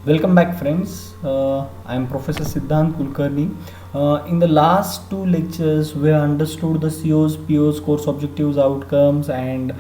Welcome back, friends. I am Professor Siddhant Kulkarni. In the last two lectures, we have understood the COs, POs, course objectives, outcomes, and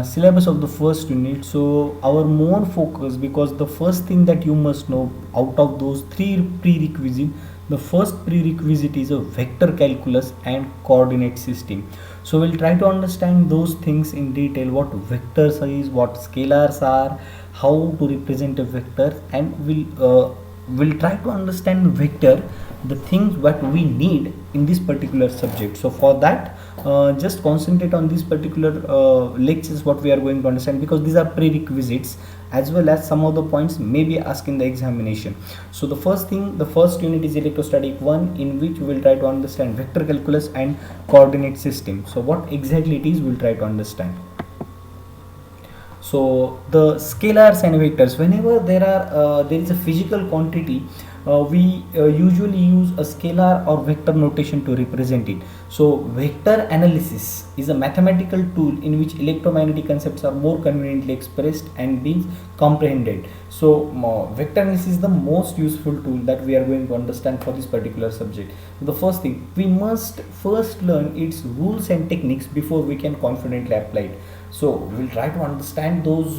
syllabus of the first unit. So, our more focus, because the first thing that you must know out of those three prerequisites, the first prerequisite is a vector calculus and coordinate system. So we'll try to understand those things in detail, what vectors is, what scalars are, how to represent a vector, and we'll try to understand vector, the things what we need in this particular subject. So for that, just concentrate on these particular lectures what we are going to understand, because these are prerequisites as well as some of the points may be asked in the examination. So the first thing, the first unit is electrostatic 1, in which we will try to understand vector calculus and coordinate system. So what exactly it is, we'll try to understand. So the scalars and vectors, whenever there is a physical quantity, we usually use a scalar or vector notation to represent it. So vector analysis is a mathematical tool in which electromagnetic concepts are more conveniently expressed and being comprehended. So vector analysis is the most useful tool that we are going to understand for this particular subject. So the first thing, we must first learn its rules and techniques before we can confidently apply it. So we'll try to understand those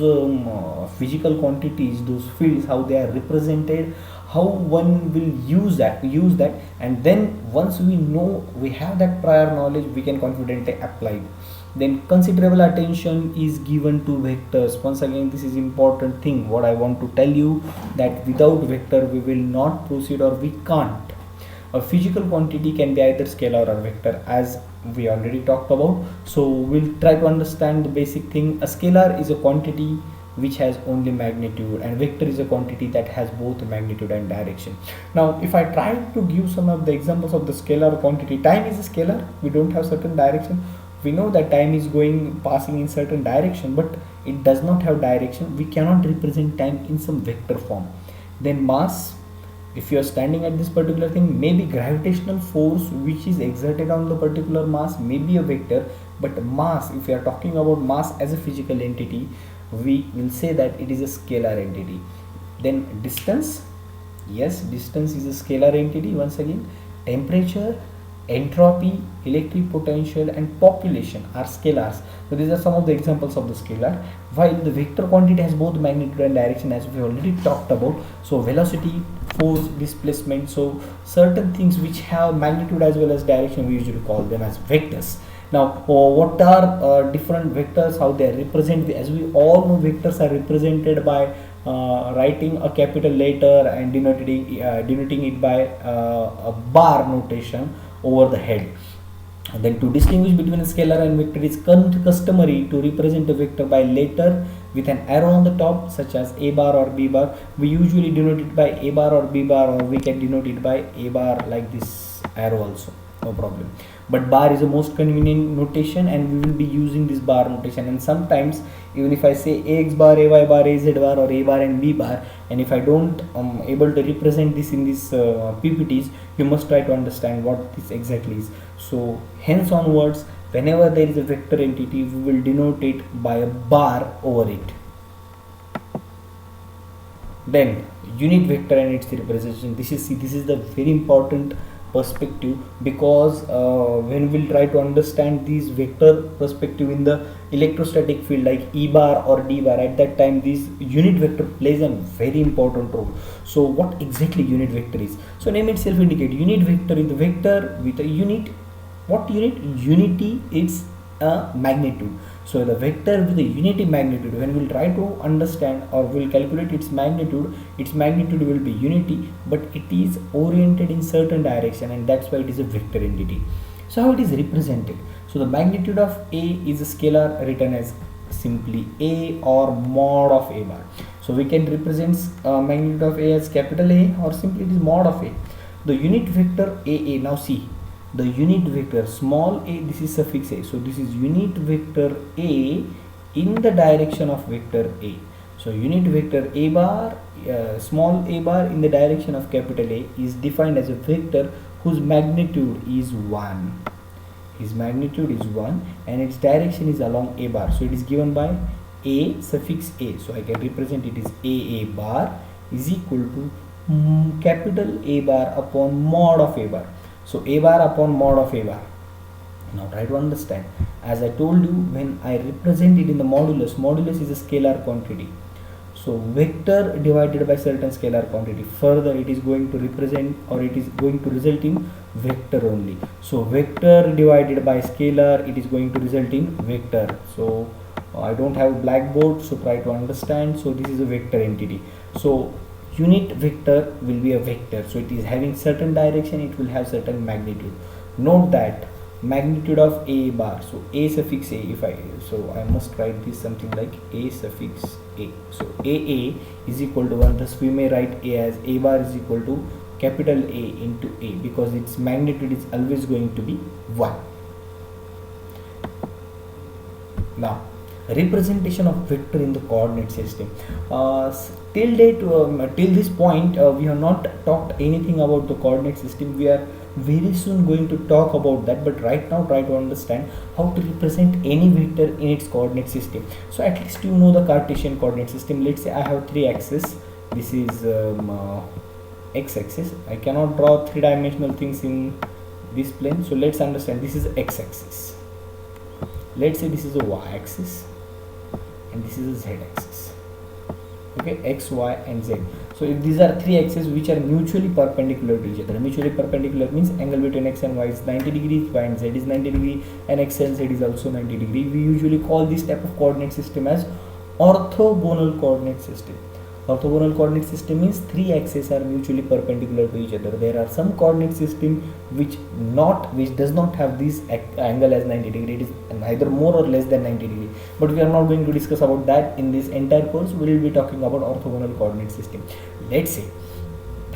physical quantities, those fields, how they are represented, how one will use that, and then once we know, we have that prior knowledge, we can confidently apply it. Then considerable attention is given to vectors. Once again, this is important thing what I want to tell you, that without vector we will not proceed, or we can't. A physical quantity can be either scalar or vector, as we already talked about. So we'll try to understand the basic thing. A scalar is a quantity which has only magnitude, and vector is a quantity that has both magnitude and direction. Now if I try to give some of the examples of the scalar quantity, time is a scalar. We don't have certain direction. We know that time is passing in certain direction, but it does not have direction. We cannot represent time in some vector form. Then mass, if you are standing at this particular thing, maybe gravitational force which is exerted on the particular mass may be a vector, but mass, if we are talking about mass as a physical entity, we will say that it is a scalar entity. Then distance, yes, distance is a scalar entity. Once again, temperature, entropy, electric potential, and population are scalars. So these are some of the examples of the scalar, while the vector quantity has both magnitude and direction, as we already talked about. So velocity, force, displacement, so certain things which have magnitude as well as direction, we usually call them as vectors. Now what are different vectors, how they are represented? As we all know, vectors are represented by writing a capital letter and denoting it by a bar notation over the head. And then to distinguish between a scalar and vector, it is customary to represent a vector by letter with an arrow on the top, such as a bar or b bar. We usually denote it by a bar or b bar, or we can denote it by a bar like this arrow also, no problem. But bar is the most convenient notation, and we will be using this bar notation. And sometimes even if I say ax bar, ay bar, az bar, or a bar and b bar, and if I don't able to represent this in these ppts, you must try to understand what this exactly is. So hence onwards, whenever there is a vector entity, we will denote it by a bar over it. Then unit vector and its representation, this is the very important perspective, because when we'll try to understand these vector perspective in the electrostatic field like E bar or D bar, at that time this unit vector plays a very important role. So what exactly unit vector is? So name itself indicate, unit vector is the vector with a unit. What unit? Unity, it's a magnitude. So the vector with a unity magnitude, when we'll try to understand or we'll calculate its magnitude will be unity, but it is oriented in certain direction, and that's why it is a vector entity. So how it is represented? So the magnitude of A is a scalar written as simply A or mod of A bar. So we can represent magnitude of A as capital A, or simply it is mod of A. The unit vector AA, now see, the unit vector small a, this is suffix a, so this is unit vector A in the direction of vector A. So unit vector a bar, small a bar in the direction of capital A, is defined as a vector whose magnitude is 1. His magnitude is 1 and its direction is along a bar. So it is given by a suffix a, so I can represent it as a bar is equal to capital A bar upon mod of A bar. So A bar upon mod of A bar. Now try to understand. As I told you, when I represent it in the modulus, modulus is a scalar quantity. So vector divided by certain scalar quantity. Further, it is going to represent, or it is going to result in vector only. So vector divided by scalar, it is going to result in vector. So I don't have blackboard, so try to understand. So this is a vector entity. So unit vector will be a vector. So it is having certain direction, it will have certain magnitude. Note that magnitude of A bar, so A suffix A, I must write this something like A suffix A. So AA is equal to 1, thus we may write A as A bar is equal to capital A into A, because its magnitude is always going to be 1. Now representation of vector in the coordinate system. Till this point we have not talked anything about the coordinate system. We are very soon going to talk about that, but right now try to understand how to represent any vector in its coordinate system. So at least you know the Cartesian coordinate system. Let's say I have 3 axes. This is x-axis. I cannot draw 3-dimensional things in this plane, so let's understand this is x-axis. Let's say this is a y-axis and this is a z-axis. Okay, x, y and z. So if these are 3 axes which are mutually perpendicular to each other. Mutually perpendicular means angle between x and y is 90 degrees, y and z is 90 degree, and x and z is also 90 degree. We usually call this type of coordinate system as orthogonal coordinate system. Orthogonal coordinate system means 3 axes are mutually perpendicular to each other. There are some coordinate system which does not have this angle as 90 degree. It is neither more or less than 90 degree. But we are not going to discuss about that in this entire course. We will be talking about orthogonal coordinate system. Let's say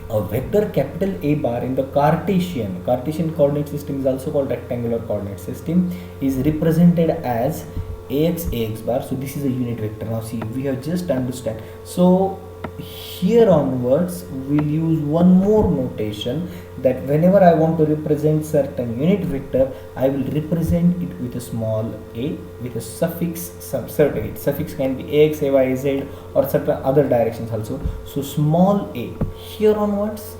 a vector capital A bar in the Cartesian coordinate system is also called rectangular coordinate system, is represented as ax bar. So this is a unit vector. Now see, we have just understand. So here onwards we'll use one more notation, that whenever I want to represent certain unit vector, I will represent it with a small a with a suffix. Some certain suffix can be ax, ay, az, or certain other directions also. So small a. Here onwards,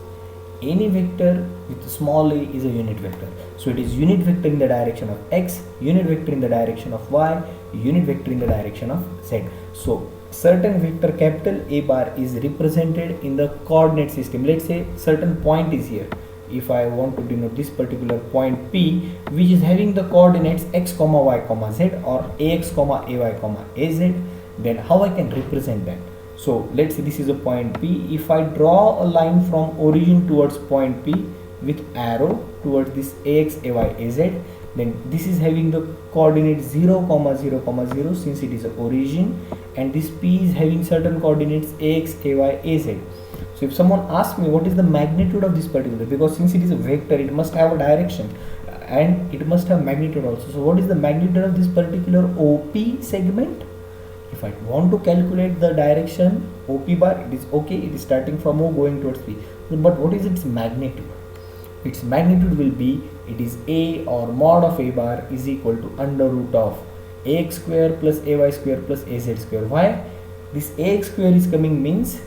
any vector with a small a is a unit vector. So it is unit vector in the direction of x, unit vector in the direction of y, unit vector in the direction of z. So certain vector capital A bar is represented in the coordinate system. Let's say certain point is here. If I want to denote this particular point P, which is having the coordinates x, y, z, or ax, ay, az, then how I can represent that? So let's say this is a point P. If I draw a line from origin towards point P with arrow towards this ax, ay, az, then this is having the coordinate 0, 0, 0, since it is a origin, and this P is having certain coordinates ax, ay, az. So if someone asks me what is the magnitude of this particular, because since it is a vector, it must have a direction and it must have magnitude also. So what is the magnitude of this particular OP segment? If I want to calculate the direction OP bar, it is okay, it is starting from O going towards P. But what is its magnitude? Its magnitude will be, it is A, or mod of A bar is equal to under root of ax square plus ay square plus az square. Why? This ax square is coming means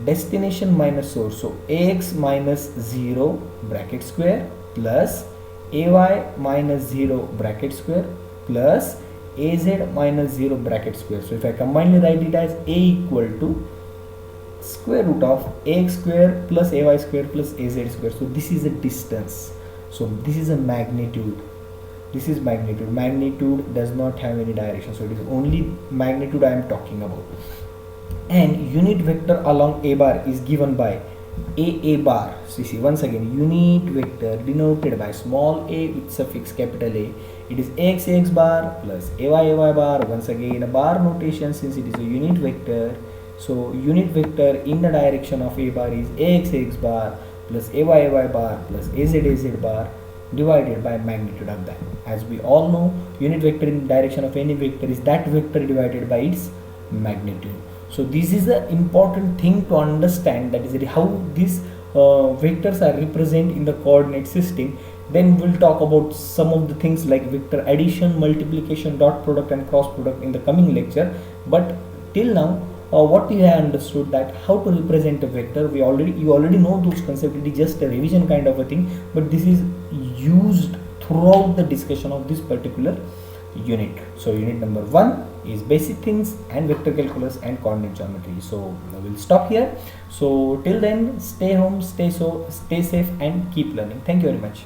destination minus source. So ax minus 0 bracket square plus ay minus 0 bracket square plus az minus 0 bracket square. So if I combine, write it as a equal to square root of ax square plus ay square plus az square. So this is a distance. So this is a magnitude. This is magnitude. Magnitude does not have any direction. So it is only magnitude I am talking about. And unit vector along A bar is given by A bar. So see, once again, unit vector denoted by small a with suffix capital A. It is ax bar plus ay bar. Once again, a bar notation since it is a unit vector. So unit vector in the direction of A bar is ax bar plus ay bar plus az bar divided by magnitude of that. As we all know, unit vector in the direction of any vector is that vector divided by its magnitude. So this is the important thing to understand, that is how these vectors are represented in the coordinate system. Then we'll talk about some of the things like vector addition, multiplication, dot product and cross product in the coming lecture. But till now what you have understood, that how to represent a vector. You already know those concepts. It is just a revision kind of a thing, but this is used throughout the discussion of this particular unit. So unit number 1 is basic things and vector calculus and coordinate geometry. So we'll stop here. So till then, stay home, stay safe, and keep learning. Thank you very much.